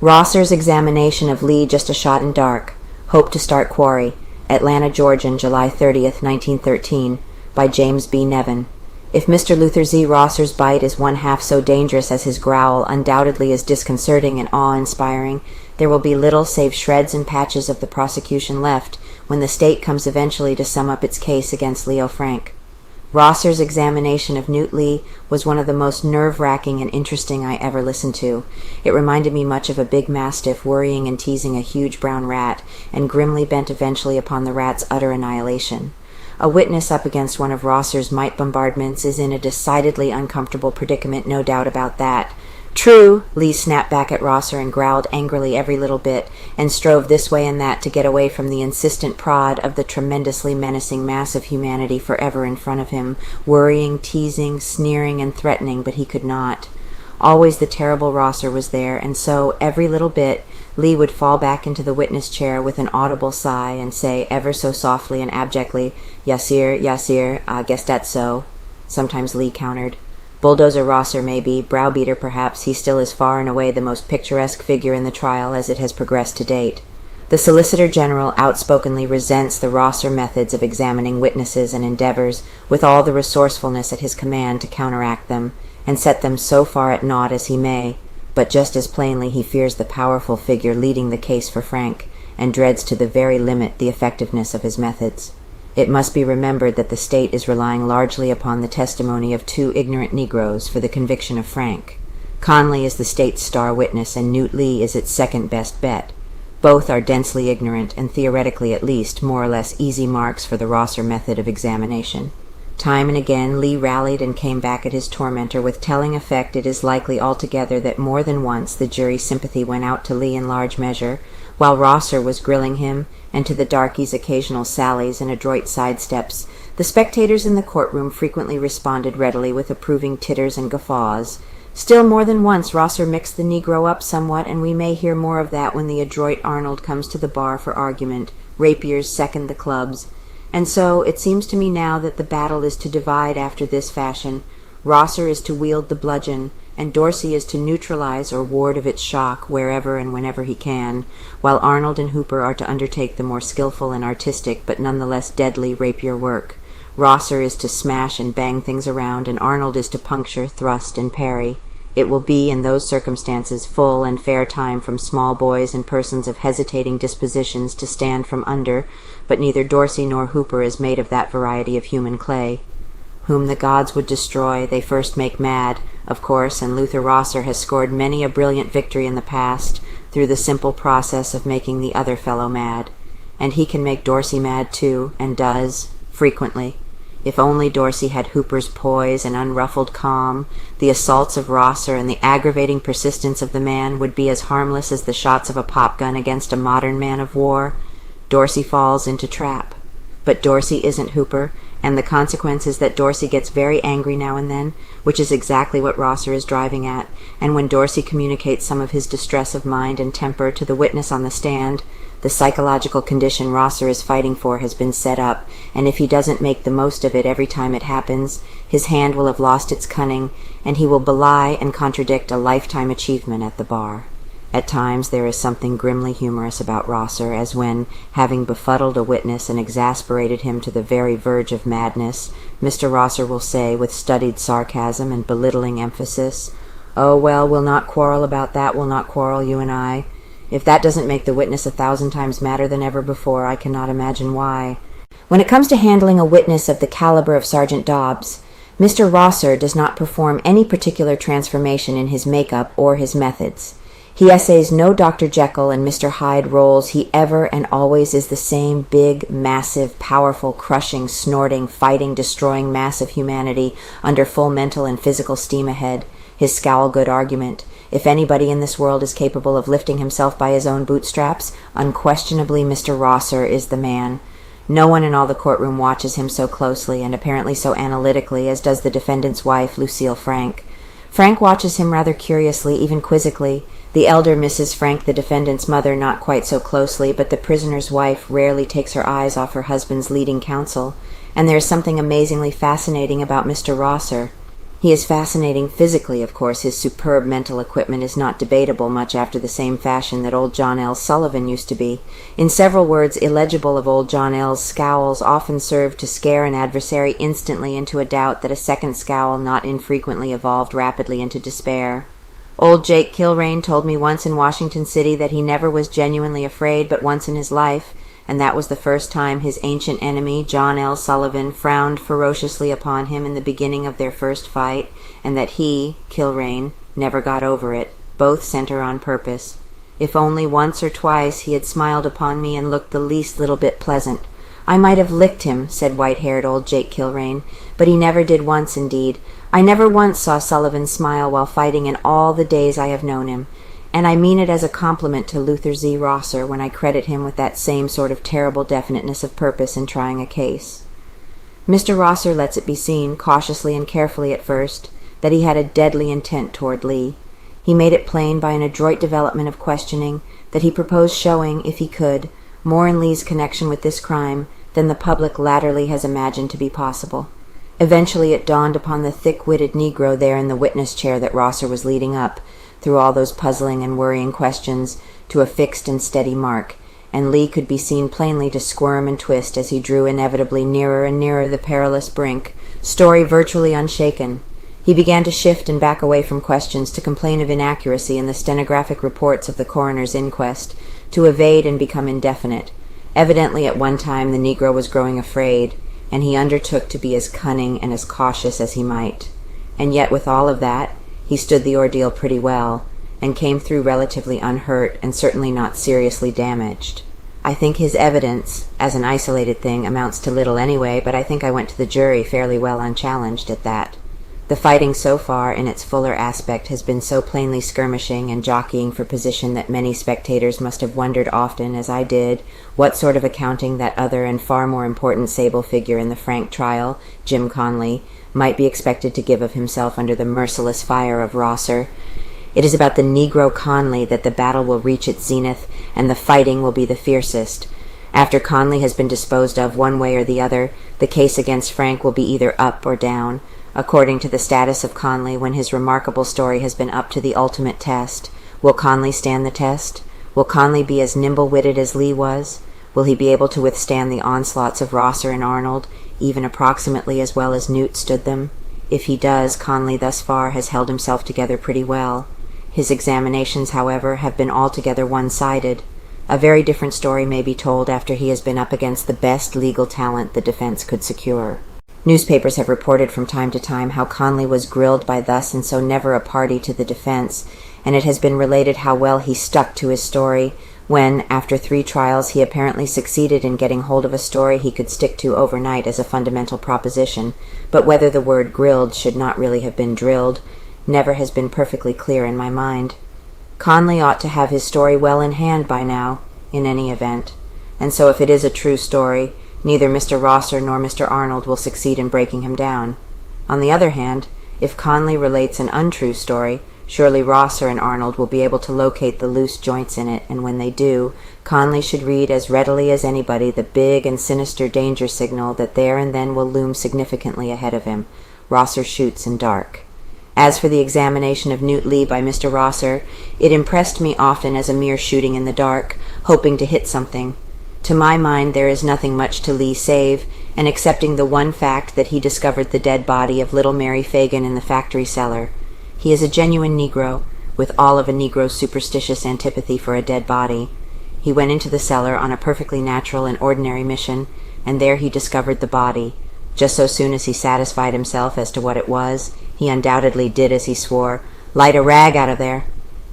Rosser's examination of Lee just a shot in dark. Hope to start Quarry. Atlanta, Georgian, July 30th, 1913, by James B. Nevin. If Mr. Luther Z. Rosser's bite is one half so dangerous as his growl, undoubtedly as disconcerting and awe-inspiring, there will be little save shreds and patches of the prosecution left when the state comes eventually to sum up its case against Leo Frank. Rosser's examination of Newt Lee was one of the most nerve-wracking and interesting I ever listened to. It reminded me much of a big mastiff worrying and teasing a huge brown rat, and grimly bent eventually upon the rat's utter annihilation. A witness up against one of Rosser's might bombardments is in a decidedly uncomfortable predicament, no doubt about that. True, Lee snapped back at Rosser and growled angrily every little bit, and strove this way and that to get away from the insistent prod of the tremendously menacing mass of humanity forever in front of him, worrying, teasing, sneering, and threatening, but he could not. Always the terrible Rosser was there, and so, every little bit, Lee would fall back into the witness chair with an audible sigh and say ever so softly and abjectly, Yassir, I guess that's so. Sometimes Lee countered. Bulldozer Rosser maybe, browbeater perhaps, he still is far and away the most picturesque figure in the trial as it has progressed to date. The Solicitor General outspokenly resents the Rosser methods of examining witnesses and endeavors, with all the resourcefulness at his command, to counteract them, and set them so far at naught as he may, but just as plainly he fears the powerful figure leading the case for Frank, and dreads to the very limit the effectiveness of his methods. It must be remembered that the state is relying largely upon the testimony of two ignorant Negroes for the conviction of Frank. Conley is the state's star witness, and Newt Lee is its second-best bet. Both are densely ignorant, and theoretically at least, more or less easy marks for the Rosser method of examination. Time and again Lee rallied and came back at his tormentor with telling effect. It is likely altogether that more than once the jury's sympathy went out to Lee in large measure, while Rosser was grilling him, and to the darkey's occasional sallies and adroit sidesteps, the spectators in the courtroom frequently responded readily with approving titters and guffaws. Still more than once Rosser mixed the Negro up somewhat, and we may hear more of that when the adroit Arnold comes to the bar for argument. Rapiers second the clubs. And so it seems to me now that the battle is to divide after this fashion. Rosser is to wield the bludgeon, and Dorsey is to neutralize or ward of its shock wherever and whenever he can, while Arnold and Hooper are to undertake the more skillful and artistic but none the less deadly rapier work. Rosser is to smash and bang things around, and Arnold is to puncture, thrust, and parry. It will be, in those circumstances, full and fair time from small boys and persons of hesitating dispositions to stand from under, but neither Dorsey nor Hooper is made of that variety of human clay. Whom the gods would destroy, they first make mad, of course, and Luther Rosser has scored many a brilliant victory in the past through the simple process of making the other fellow mad. And he can make Dorsey mad too, and does, frequently. If only Dorsey had Hooper's poise and unruffled calm, the assaults of Rosser and the aggravating persistence of the man would be as harmless as the shots of a pop-gun against a modern man of war. Dorsey falls into trap. But Dorsey isn't Hooper, and the consequence is that Dorsey gets very angry now and then, which is exactly what Rosser is driving at, and when Dorsey communicates some of his distress of mind and temper to the witness on the stand, the psychological condition Rosser is fighting for has been set up, and if he doesn't make the most of it every time it happens, his hand will have lost its cunning, and he will belie and contradict a lifetime achievement at the bar. At times there is something grimly humorous about Rosser, as when, having befuddled a witness and exasperated him to the very verge of madness, Mr. Rosser will say, with studied sarcasm and belittling emphasis, "Oh, well, we'll not quarrel about that, we'll not quarrel, you and I. If that doesn't make the witness 1,000 times madder than ever before, I cannot imagine why." When it comes to handling a witness of the caliber of Sergeant Dobbs, Mr. Rosser does not perform any particular transformation in his makeup or his methods. He essays no Dr. Jekyll and Mr. Hyde roles. He ever and always is the same big, massive, powerful, crushing, snorting, fighting, destroying mass of humanity under full mental and physical steam ahead. His scowl-good argument: if anybody in this world is capable of lifting himself by his own bootstraps, unquestionably Mr. Rosser is the man. No one in all the courtroom watches him so closely and apparently so analytically as does the defendant's wife, Lucille Frank. Frank watches him rather curiously, even quizzically. The elder Mrs. Frank, the defendant's mother, not quite so closely, but the prisoner's wife rarely takes her eyes off her husband's leading counsel, and there is something amazingly fascinating about Mr. Rosser. He is fascinating physically, of course. His superb mental equipment is not debatable, much after the same fashion that old John L. Sullivan used to be. In several words illegible of old John L.'s scowls often served to scare an adversary instantly into a doubt that a second scowl not infrequently evolved rapidly into despair. Old Jake Kilrain told me once in Washington City that he never was genuinely afraid but once in his life, and that was the first time his ancient enemy, John L. Sullivan, frowned ferociously upon him in the beginning of their first fight, and that he, Kilrain, never got over it, both center on purpose. If only once or twice he had smiled upon me and looked the least little bit pleasant. I might have licked him, said white-haired old Jake Kilrain, but he never did once indeed. I never once saw Sullivan smile while fighting in all the days I have known him. And I mean it as a compliment to Luther Z. Rosser when I credit him with that same sort of terrible definiteness of purpose in trying a case. Mr. Rosser lets it be seen, cautiously and carefully at first, that he had a deadly intent toward Lee. He made it plain by an adroit development of questioning that he proposed showing, if he could, more in Lee's connection with this crime than the public latterly has imagined to be possible. Eventually it dawned upon the thick-witted Negro there in the witness chair that Rosser was leading up, through all those puzzling and worrying questions, to a fixed and steady mark, and Lee could be seen plainly to squirm and twist as he drew inevitably nearer and nearer the perilous brink, story virtually unshaken. He began to shift and back away from questions, to complain of inaccuracy in the stenographic reports of the coroner's inquest, to evade and become indefinite. Evidently at one time the Negro was growing afraid, and he undertook to be as cunning and as cautious as he might. And yet with all of that, he stood the ordeal pretty well, and came through relatively unhurt and certainly not seriously damaged. I think his evidence, as an isolated thing, amounts to little anyway, but I think I went to the jury fairly well unchallenged at that. The fighting so far, in its fuller aspect, has been so plainly skirmishing and jockeying for position that many spectators must have wondered often, as I did, what sort of accounting that other and far more important sable figure in the Frank trial, Jim Conley, might be expected to give of himself under the merciless fire of Rosser. It is about the Negro Conley that the battle will reach its zenith, and the fighting will be the fiercest. After Conley has been disposed of one way or the other, the case against Frank will be either up or down, according to the status of Conley when his remarkable story has been up to the ultimate test. Will Conley stand the test? Will Conley be as nimble-witted as Lee was? Will he be able to withstand the onslaughts of Rosser and Arnold, even approximately as well as Newt stood them? If he does, Conley thus far has held himself together pretty well. His examinations, however, have been altogether one-sided. A very different story may be told after he has been up against the best legal talent the defense could secure. Newspapers have reported from time to time how Conley was grilled by thus and so never a party to the defense, and it has been related how well he stuck to his story, when, after 3 trials, he apparently succeeded in getting hold of a story he could stick to overnight as a fundamental proposition, but whether the word grilled should not really have been drilled never has been perfectly clear in my mind. Conley ought to have his story well in hand by now, in any event, and so if it is a true story, neither Mr. Rosser nor Mr. Arnold will succeed in breaking him down. On the other hand, if Conley relates an untrue story, surely Rosser and Arnold will be able to locate the loose joints in it, and when they do, Conley should read as readily as anybody the big and sinister danger signal that there and then will loom significantly ahead of him. Rosser shoots in dark. As for the examination of Newt Lee by Mr. Rosser, it impressed me often as a mere shooting in the dark, hoping to hit something. To my mind there is nothing much to Lee save, and accepting the one fact that he discovered the dead body of little Mary Fagan in the factory cellar. He is a genuine Negro, with all of a Negro's superstitious antipathy for a dead body. He went into the cellar on a perfectly natural and ordinary mission, and there he discovered the body. Just so soon as he satisfied himself as to what it was, he undoubtedly did as he swore, "Light a rag out of there."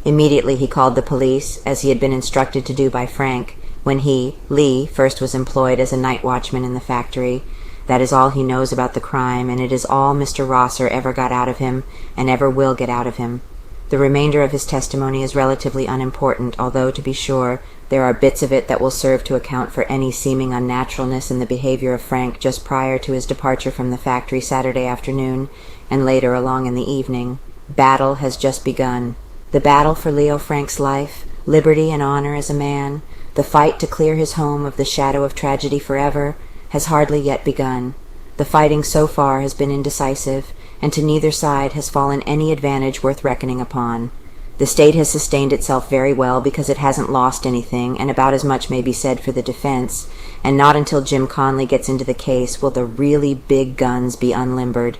Immediately he called the police, as he had been instructed to do by Frank, when he, Lee, first was employed as a night watchman in the factory. That is all he knows about the crime, and it is all Mr. Rosser ever got out of him, and ever will get out of him. The remainder of his testimony is relatively unimportant, although, to be sure, there are bits of it that will serve to account for any seeming unnaturalness in the behavior of Frank just prior to his departure from the factory Saturday afternoon, and later along in the evening. Battle has just begun. The battle for Leo Frank's life, liberty and honor as a man, the fight to clear his home of the shadow of tragedy forever, has hardly yet begun. The fighting so far has been indecisive, and to neither side has fallen any advantage worth reckoning upon. The state has sustained itself very well because it hasn't lost anything, and about as much may be said for the defense, and not until Jim Conley gets into the case will the really big guns be unlimbered.